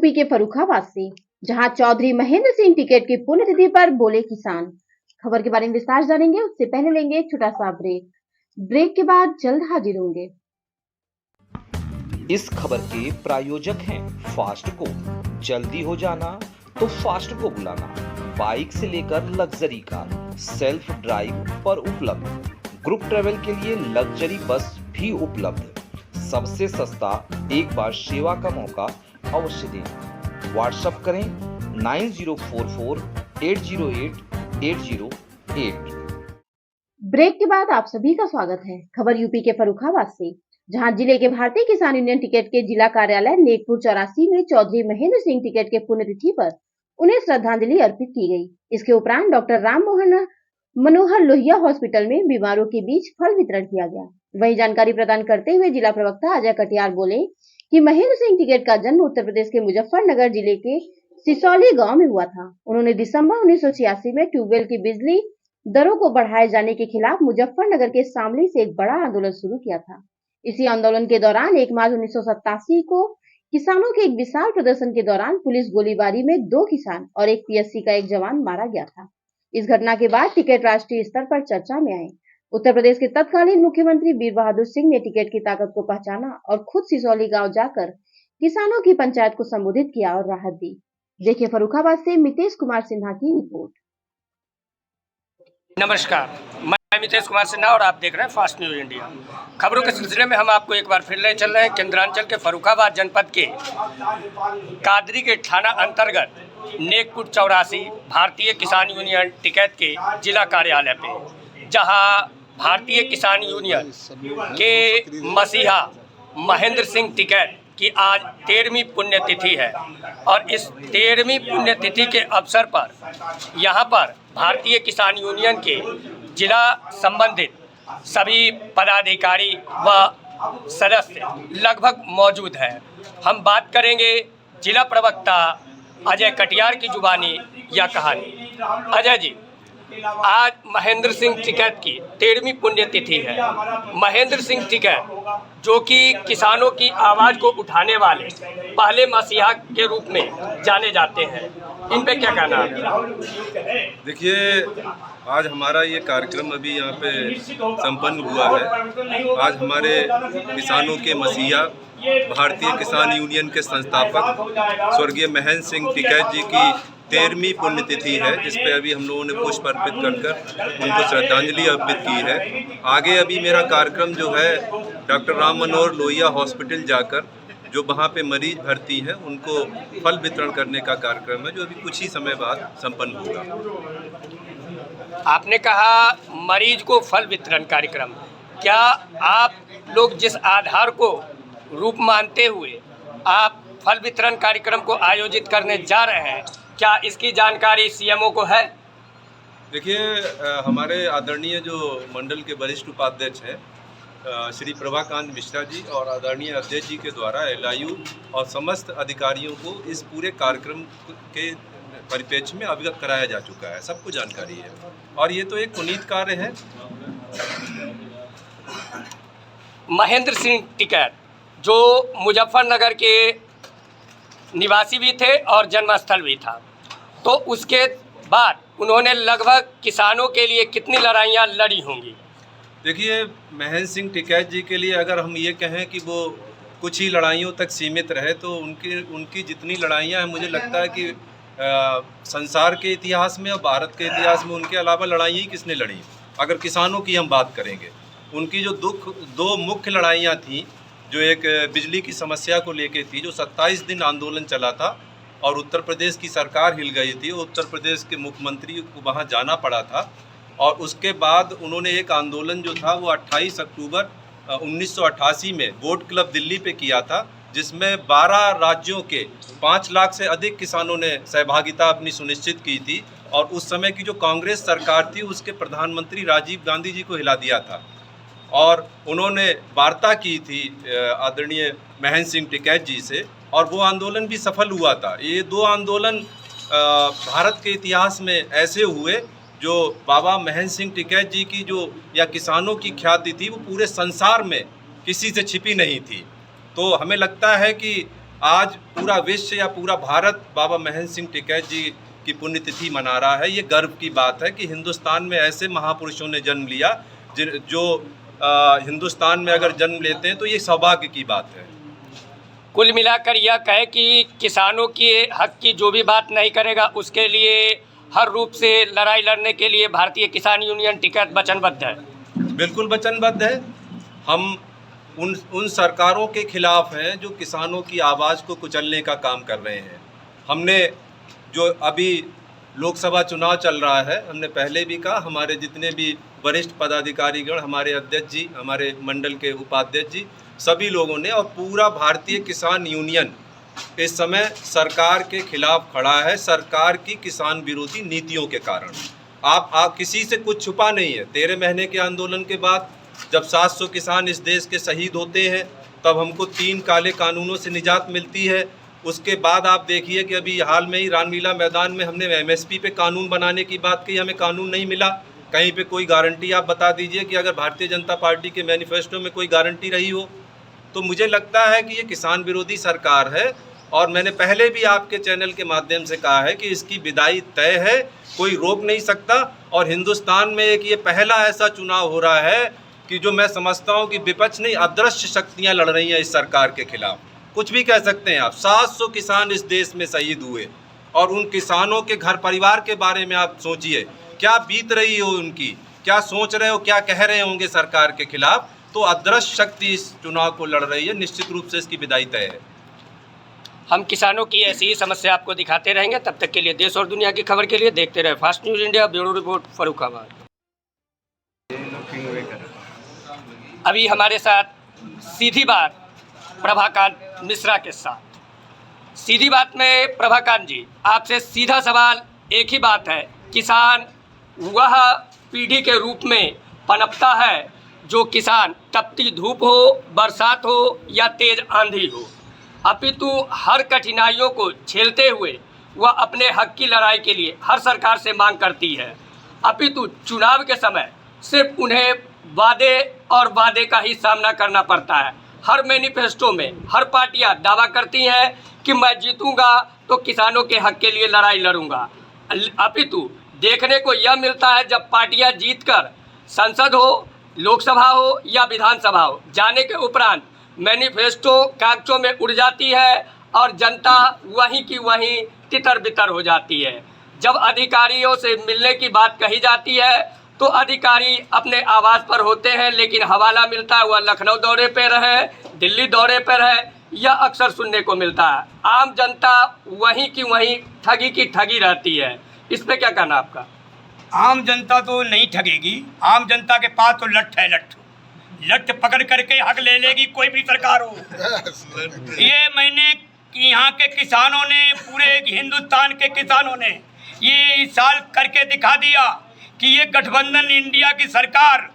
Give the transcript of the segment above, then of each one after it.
UP के फर्रुखाबाद से, जहां चौधरी महेंद्र सिंह टिकैत की पुण्यतिथि पर बोले किसान। खबर के बारे में विस्तार जानेंगे, उससे पहले लेंगे एक छोटा सा ब्रेक के बाद जल्द हाजिर होंगे। इस खबर के प्रायोजक हैं फास्टको। जल्दी हो जाना तो फास्टको बुलाना। बाइक से लेकर लग्जरी कार, सेल्फ ड्राइव पर उपलब्ध। ग्रुप ट्रेवल के लिए लग्जरी बस भी उपलब्ध। सबसे सस्ता एक बार सेवा का मौका अवश्य दें। व्हाट्सएप करें 9044808808। ब्रेक के बाद आप सभी का स्वागत है। खबर यूपी के फर्रुखाबाद से, जहां जिले के भारतीय किसान यूनियन टिकैत के जिला कार्यालय नेकपुर 84 में चौधरी महेंद्र सिंह टिकैत के पुण्यतिथि पर उन्हें श्रद्धांजलि अर्पित की गई। इसके उपरांत डॉक्टर राम मनोहर लोहिया हॉस्पिटल में बीमारों के बीच फल वितरण किया गया। वही जानकारी प्रदान करते हुए जिला प्रवक्ता अजय कटियार बोले कि महेंद्र सिंह टिकैत का जन्म उत्तर प्रदेश के मुजफ्फरनगर जिले के सिसौली गांव में हुआ था। उन्होंने दिसंबर 1986 में ट्यूबवेल की बिजली दरों को बढ़ाए जाने के खिलाफ मुजफ्फरनगर के शामली से एक बड़ा आंदोलन शुरू किया था। इसी आंदोलन के दौरान 1 मार्च 1987 को किसानों के एक विशाल प्रदर्शन के दौरान पुलिस गोलीबारी में 2 किसान और एक पीएससी का एक जवान मारा गया था। इस घटना के बाद टिकैत राष्ट्रीय स्तर पर चर्चा में आए। उत्तर प्रदेश के तत्कालीन मुख्यमंत्री वीर बहादुर सिंह ने टिकैत की ताकत को पहचाना और खुद सिसौली गांव जाकर किसानों की पंचायत को संबोधित किया और राहत दी। देखिए फर्रुखाबाद से मितेश कुमार सिन्हा की रिपोर्ट। नमस्कार, मैं मितेश कुमार सिन्हा और आप देख रहे हैं फास्ट न्यूज इंडिया। खबरों के सिलसिले में हम आपको एक बार फिर ले चल रहे हैं केंद्रांचल के फर्रुखाबाद जनपद के कादरी के थाना अंतर्गत नेकपुर 84 भारतीय किसान यूनियन टिकैत के जिला कार्यालय पे, जहां भारतीय किसान यूनियन के मसीहा महेंद्र सिंह टिकैत की आज 13वीं पुण्यतिथि है और इस 13वीं पुण्यतिथि के अवसर पर यहाँ पर भारतीय किसान यूनियन के जिला संबंधित सभी पदाधिकारी व सदस्य लगभग मौजूद हैं। हम बात करेंगे जिला प्रवक्ता अजय कटियार की जुबानी या कहानी। अजय जी, आज महेंद्र सिंह टिकैत की 13वीं पुण्यतिथि है। महेंद्र सिंह टिकैत जो कि किसानों की आवाज़ को उठाने वाले पहले मसीहा के रूप में जाने जाते हैं, इन पे क्या कहना है? देखिए, आज हमारा ये कार्यक्रम अभी यहाँ पे संपन्न हुआ है। आज हमारे किसानों के मसीहा भारतीय किसान यूनियन के संस्थापक स्वर्गीय महेंद्र सिंह टिकैत जी की 13वीं पुण्यतिथि है, जिस पे अभी हम लोगों ने पुष्प अर्पित कर उनको श्रद्धांजलि अर्पित की है। आगे अभी मेरा कार्यक्रम जो है डॉक्टर राम मनोहर लोहिया हॉस्पिटल जाकर जो वहाँ पे मरीज भर्ती हैं उनको फल वितरण करने का कार्यक्रम है, जो अभी कुछ ही समय बाद संपन्न होगा। आपने कहा मरीज को फल वितरण कार्यक्रम, क्या आप लोग जिस आधार को रूप मानते हुए आप फल वितरण कार्यक्रम को आयोजित करने जा रहे हैं, क्या इसकी जानकारी सीएमओ को है? देखिए, हमारे आदरणीय जो मंडल के वरिष्ठ उपाध्यक्ष हैं श्री प्रभाकांत मिश्रा जी और आदरणीय अध्यक्ष जी के द्वारा एलआईयू और समस्त अधिकारियों को इस पूरे कार्यक्रम के परिप्रेक्ष्य में अवगत कराया जा चुका है। सबको जानकारी है और ये तो एक पुनीत कार्य है। महेंद्र सिंह टिकैत जो मुजफ्फरनगर के निवासी भी थे और जन्मस्थल भी था, तो उसके बाद उन्होंने लगभग किसानों के लिए कितनी लड़ाइयाँ लड़ी होंगी? देखिए, महेंद्र सिंह टिकैत जी के लिए अगर हम ये कहें कि वो कुछ ही लड़ाइयों तक सीमित रहे, तो उनकी जितनी लड़ाइयाँ हैं, मुझे लगता है कि संसार के इतिहास में और भारत के इतिहास में उनके अलावा लड़ाइयाँ ही किसने लड़ी। अगर किसानों की हम बात करेंगे, उनकी जो दो मुख्य लड़ाइयाँ थीं, जो एक बिजली की समस्या को लेके थी, जो 27 दिन आंदोलन चला था और उत्तर प्रदेश की सरकार हिल गई थी, उत्तर प्रदेश के मुख्यमंत्री को वहाँ जाना पड़ा था। और उसके बाद उन्होंने एक आंदोलन जो था वो 28 अक्टूबर 1988 में वोट क्लब दिल्ली पे किया था, जिसमें 12 राज्यों के 5 लाख से अधिक किसानों ने सहभागिता अपनी सुनिश्चित की थी और उस समय की जो कांग्रेस सरकार थी उसके प्रधानमंत्री राजीव गांधी जी को हिला दिया था और उन्होंने वार्ता की थी आदरणीय महेंद्र सिंह टिकैत जी से और वो आंदोलन भी सफल हुआ था। ये 2 आंदोलन भारत के इतिहास में ऐसे हुए जो बाबा महेंद्र सिंह टिकैत जी की जो या किसानों की ख्याति थी वो पूरे संसार में किसी से छिपी नहीं थी। तो हमें लगता है कि आज पूरा विश्व या पूरा भारत बाबा महेंद्र सिंह टिकैत जी की पुण्यतिथि मना रहा है। ये गर्व की बात है कि हिंदुस्तान में ऐसे महापुरुषों ने जन्म लिया जो हिंदुस्तान में अगर जन्म लेते हैं तो ये सौभाग्य की बात है। कुल मिलाकर यह कहे कि किसानों के हक की जो भी बात नहीं करेगा उसके लिए हर रूप से लड़ाई लड़ने के लिए भारतीय किसान यूनियन टिकैत वचनबद्ध है। बिल्कुल वचनबद्ध है। हम उन सरकारों के खिलाफ हैं जो किसानों की आवाज़ को कुचलने का काम कर रहे हैं। हमने जो अभी लोकसभा चुनाव चल रहा है, हमने पहले भी कहा, हमारे जितने भी वरिष्ठ पदाधिकारीगण, हमारे अध्यक्ष जी, हमारे मंडल के उपाध्यक्ष जी, सभी लोगों ने और पूरा भारतीय किसान यूनियन इस समय सरकार के खिलाफ खड़ा है, सरकार की किसान विरोधी नीतियों के कारण। आप किसी से कुछ छुपा नहीं है। 13 महीने के आंदोलन के बाद जब 700 किसान इस देश के शहीद होते हैं, तब हमको 3 काले कानूनों से निजात मिलती है। उसके बाद आप देखिए कि अभी हाल में ही रामलीला मैदान में हमने MSP पे कानून बनाने की बात की, हमें कानून नहीं मिला। कहीं पे कोई गारंटी आप बता दीजिए कि अगर भारतीय जनता पार्टी के मैनिफेस्टो में कोई गारंटी रही हो। तो मुझे लगता है कि ये किसान विरोधी सरकार है और मैंने पहले भी आपके चैनल के माध्यम से कहा है कि इसकी विदाई तय है, कोई रोक नहीं सकता। और हिंदुस्तान में एक ये पहला ऐसा चुनाव हो रहा है कि जो मैं समझता हूँ कि विपक्ष नहीं, अदृश्य शक्तियाँ लड़ रही हैं इस सरकार के खिलाफ। कुछ भी कह सकते हैं आप। 700 किसान इस देश में शहीद हुए और उन किसानों के घर परिवार के बारे में आप सोचिए, क्या बीत रही हो उनकी, क्या सोच रहे हो, क्या कह रहे होंगे सरकार के खिलाफ। तो अदृश्य शक्ति इस चुनाव को लड़ रही है, निश्चित रूप से इसकी विदाई तय है। हम किसानों की ऐसी ही समस्या आपको दिखाते रहेंगे। तब तक के लिए देश और दुनिया की खबर के लिए देखते रहे fast news India. Bureau report, Farrukhabad. अभी हमारे साथ सीधी बात प्रभाकांत मिश्रा के साथ। सीधी बात में प्रभाकांत जी, आपसे सीधा सवाल एक ही बात है, किसान वह पीढ़ी के रूप में पनपता है जो किसान तपती धूप हो, बरसात हो या तेज आंधी हो, अपितु हर कठिनाइयों को झेलते हुए वह अपने हक की लड़ाई के लिए हर सरकार से मांग करती है। अपितु चुनाव के समय सिर्फ उन्हें वादे का ही सामना करना पड़ता है। हर मैनिफेस्टो में हर पार्टियां दावा करती हैं कि मैं जीतूंगा तो किसानों के हक के लिए लड़ाई लड़ूंगा। अपितु देखने को यह मिलता है जब पार्टियां जीतकर संसद हो, लोकसभा हो या विधानसभा हो, जाने के उपरांत मैनिफेस्टो कागजों में उड़ जाती है और जनता वहीं की वहीं तितर बितर हो जाती है। जब अधिकारियों से मिलने की बात कही जाती है तो अधिकारी अपने आवास पर होते हैं, लेकिन हवाला मिलता है वह लखनऊ दौरे पर रहे, दिल्ली दौरे पर है, यह अक्सर सुनने को मिलता है। आम जनता वहीं की वहीं ठगी की ठगी रहती है। इस पर क्या कहना आपका? आम जनता तो नहीं ठगेगी। आम जनता के पास तो लठ है, लठ पकड़ करके हक ले लेगी कोई भी सरकार हो। ये मैंने कि यहाँ के किसानों ने, पूरे हिंदुस्तान के किसानों ने ये इस साल करके दिखा दिया कि ये गठबंधन इंडिया की सरकार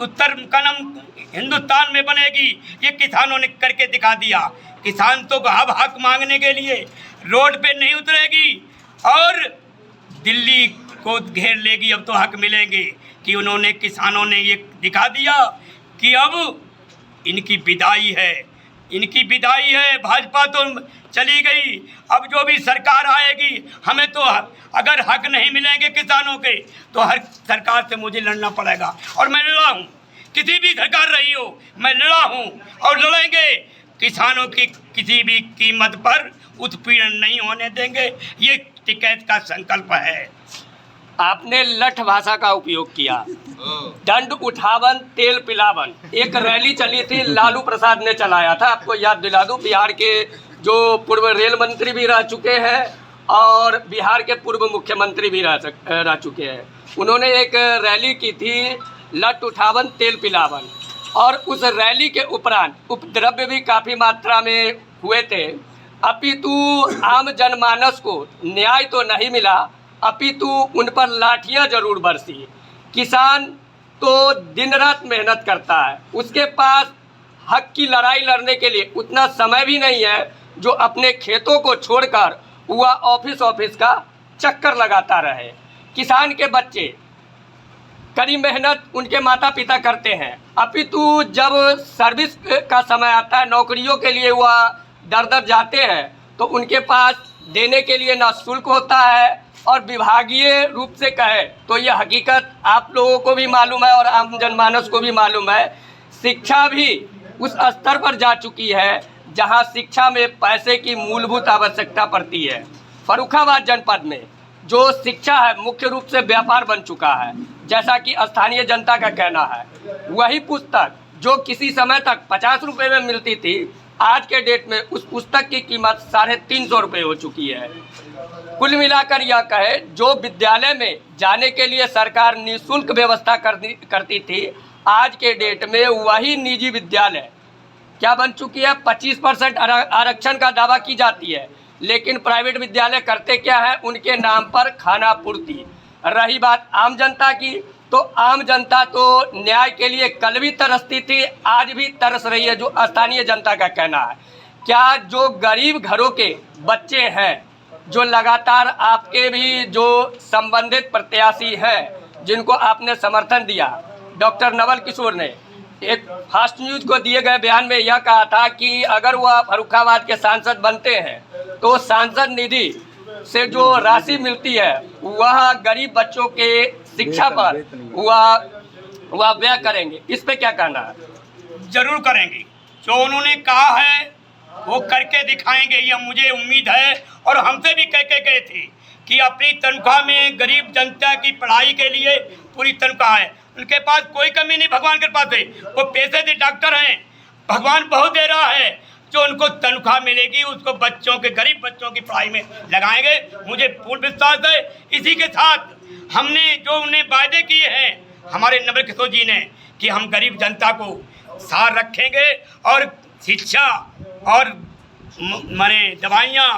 उत्तर कनम हिंदुस्तान में बनेगी। ये किसानों ने करके दिखा दिया। किसान तो अब हक मांगने के लिए रोड पे नहीं उतरेगी और दिल्ली को घेर लेगी। अब तो हक मिलेंगे कि उन्होंने, किसानों ने ये दिखा दिया कि अब इनकी विदाई है, इनकी विदाई है। भाजपा तो चली गई, अब जो भी सरकार आएगी, हमें तो अगर हक नहीं मिलेंगे किसानों के तो हर सरकार से मुझे लड़ना पड़ेगा। और मैं लड़ा हूँ, किसी भी सरकार रही हो मैं लड़ा हूँ और लड़ेंगे। किसानों की किसी भी कीमत पर उत्पीड़न नहीं होने देंगे, ये टिकैत का संकल्प है। आपने लठ भाषा का उपयोग किया, दंड उठावन तेल पिलावन, एक रैली चली थी, लालू प्रसाद ने चलाया था। आपको याद दिला दूं, बिहार के जो पूर्व रेल मंत्री भी रह चुके हैं और बिहार के पूर्व मुख्यमंत्री भी रह चुके हैं। उन्होंने एक रैली की थी, लठ उठावन तेल पिलावन, और उस रैली के उपरांत उपद्रव्य भी काफ़ी मात्रा में हुए थे। अपितु आम जनमानस को न्याय तो नहीं मिला, अपितु उन पर लाठियाँ जरूर बरसी। किसान तो दिन रात मेहनत करता है, उसके पास हक की लड़ाई लड़ने के लिए उतना समय भी नहीं है जो अपने खेतों को छोड़कर वह ऑफिस का चक्कर लगाता रहे। किसान के बच्चे कड़ी मेहनत उनके माता पिता करते हैं, अपितु जब सर्विस का समय आता है, नौकरियों के लिए वह दर दर जाते हैं तो उनके पास देने के लिए ना शुल्क होता है, और विभागीय रूप से कहे तो यह हकीकत आप लोगों को भी मालूम है और आम जनमानस को भी मालूम है, शिक्षा भी उस स्तर पर जा चुकी है जहां शिक्षा में पैसे की मूलभूत आवश्यकता पड़ती है। फर्रुखाबाद जनपद में जो शिक्षा है मुख्य रूप से व्यापार बन चुका है, जैसा कि स्थानीय जनता का कहना है। वही पुस्तक जो किसी समय तक 50 रुपये में मिलती थी, आज के डेट में उस पुस्तक की कीमत 350 रुपये हो चुकी है। कुल मिलाकर यह कहे, जो विद्यालय में जाने के लिए सरकार निःशुल्क व्यवस्था करती थी, आज के डेट में वही निजी विद्यालय क्या बन चुकी है, 25% आरक्षण का दावा की जाती है, लेकिन प्राइवेट विद्यालय करते क्या है, उनके नाम पर खाना पूर्ति। रही बात आम जनता की, तो आम जनता तो न्याय के लिए कल भी तरसती थी, आज भी तरस रही है, जो स्थानीय जनता का कहना है। क्या जो गरीब घरों के बच्चे हैं, जो लगातार आपके भी जो संबंधित प्रत्याशी हैं, जिनको आपने समर्थन दिया, डॉक्टर नवल किशोर ने एक फास्ट न्यूज़ को दिए गए बयान में यह कहा था कि अगर वह फर्रुखाबाद के सांसद बनते हैं तो सांसद निधि से जो राशि मिलती है वह गरीब बच्चों के शिक्षा पर वह व्यय करेंगे। इस पे क्या कहना है? जरूर करेंगे, जो उन्होंने कहा है वो करके दिखाएंगे, यह मुझे उम्मीद है। और हमसे भी कह के गए थे कि अपनी तनख्वाह में गरीब जनता की पढ़ाई के लिए पूरी तनख्वाह है, उनके पास कोई कमी नहीं, भगवान के पास है, वो पैसे दे डॉक्टर हैं, भगवान बहुत दे रहा है, जो उनको तनख्वाह मिलेगी उसको बच्चों के, गरीब बच्चों की पढ़ाई में लगाएंगे, मुझे पूर्ण विश्वास है। इसी के साथ हमने जो उन्हें वायदे किए हैं हमारे नवल किशोर जी ने कि हम गरीब जनता को साथ रखेंगे और शिक्षा और माने दवाइयाँ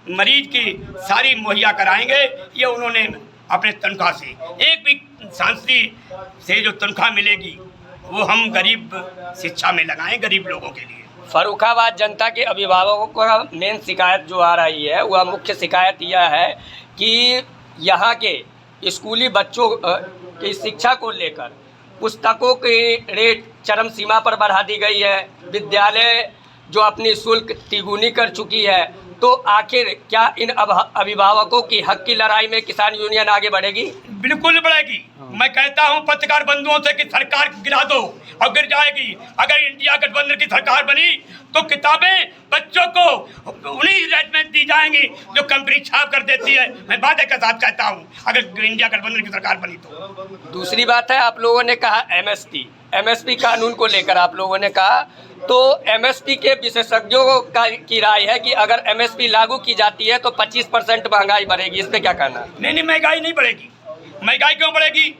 मरीज की सारी मुहैया कराएंगे। ये उन्होंने अपने तनख्वाह से, एक भी सांसद से जो तनख्वाह मिलेगी वो हम गरीब शिक्षा में लगाएं, गरीब लोगों के लिए। फर्रुखाबाद जनता के अभिभावकों का मेन शिकायत जो आ रही है, वह मुख्य शिकायत यह है कि यहाँ के स्कूली बच्चों की शिक्षा को लेकर पुस्तकों की रेट चरम सीमा पर बढ़ा दी गई है, विद्यालय जो अपनी शुल्क तिगुनी कर चुकी है। तो आखिर क्या इन अभिभावकों की हक की लड़ाई में किसान यूनियन आगे बढ़ेगी? बिल्कुल बढ़ेगी। मैं कहता हूं पत्रकार बंधुओं से कि सरकार गिरा दो और गिर जाएगी। अगर इंडिया गठबंधन की सरकार बनी तो किताबें बच्चों को उन्हीं रेट में दी जाएंगी जो कंपनी छाप कर देती है। मैं वादे के साथ कहता हूं, अगर इंडिया गठबंधन की सरकार बनी तो। दूसरी बात है, आप लोगों ने कहा एमएसपी कानून को लेकर आप लोगों ने कहा, तो एमएसपी के विशेषज्ञों की राय है कि अगर एमएसपी लागू की जाती है तो 25% महंगाई बढ़ेगी। इस पे क्या कहना? नहीं, महंगाई नहीं बढ़ेगी। महंगाई क्यों बढ़ेगी?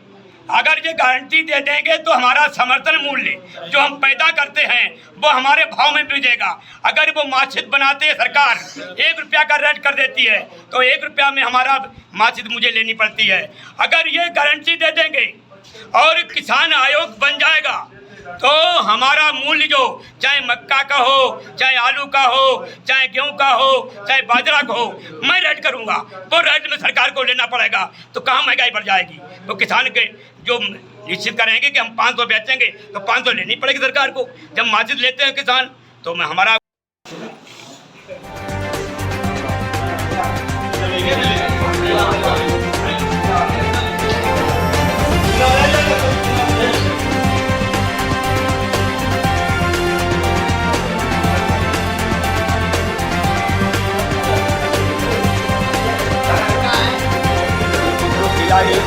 अगर ये गारंटी दे देंगे तो हमारा समर्थन मूल्य जो हम पैदा करते हैं वो हमारे भाव में बिकेगा। अगर वो मार्कशीट बनाते हैं, सरकार 1 रुपया का रेट कर देती है तो 1 रुपया में हमारा मार्कशीट मुझे लेनी पड़ती है। अगर ये गारंटी दे देंगे और किसान आयोग बन जाएगा तो हमारा मूल्य जो चाहे मक्का का हो, चाहे आलू का हो, चाहे गेहूं का हो, चाहे बाजरा का हो, मैं रेट करूंगा, वो रेट में सरकार को लेना पड़ेगा। तो कहाँ महंगाई बढ़ जाएगी? तो किसान के जो निश्चित करेंगे कि हम 500 बेचेंगे तो 500 लेनी पड़ेगी सरकार को। जब मार्जिन लेते हैं किसान तो मैं हमारा आगे